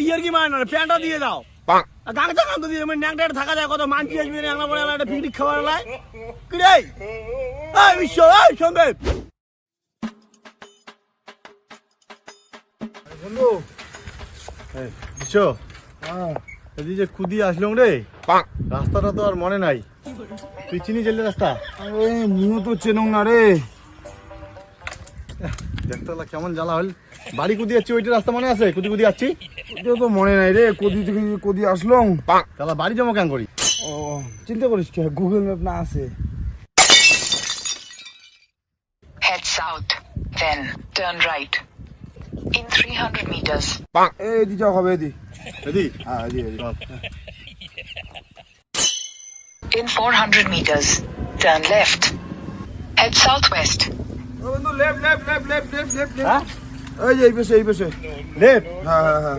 ইয়ার কি মানে প্যান্টটা দিয়ে দাও গাংটা গান দিয়ে ন্যাংটা থাকা যায় কত মানছি আসবি ন্যাংলা পরে একটা পিকনিক খাবার লাই কি রে এই বিশ্ব এই সন্দীপ বন্ধু বিশ্ব এদিকে যে খুদি আসলাম রে রাস্তাটা তো আর মনে নাই তুই চিনি চললে রাস্তা মুও তো চেনং না রে দেখতে কেমন জ্বালা হল বাড়ি কুদি যাচ্ছি ওইটা রাস্তা মনে আছে কুদি কুদি যাচ্ছি ওটাও তো মনে নাই রে কদি থেকে কদি আসলাম তাহলে বাড়ি জমা কেন করি ও চিন্তা করিস কি গুগল ম্যাপ না আছে Head south, then turn right. In 300 meters. এই দি যাও হবে দি এদি হ্যাঁ দি In 400 meters, turn left. Head southwest. বন্ধু left left left left left left হ্যাঁ এই যে এই পাশে লেফট হ্যাঁ হ্যাঁ হ্যাঁ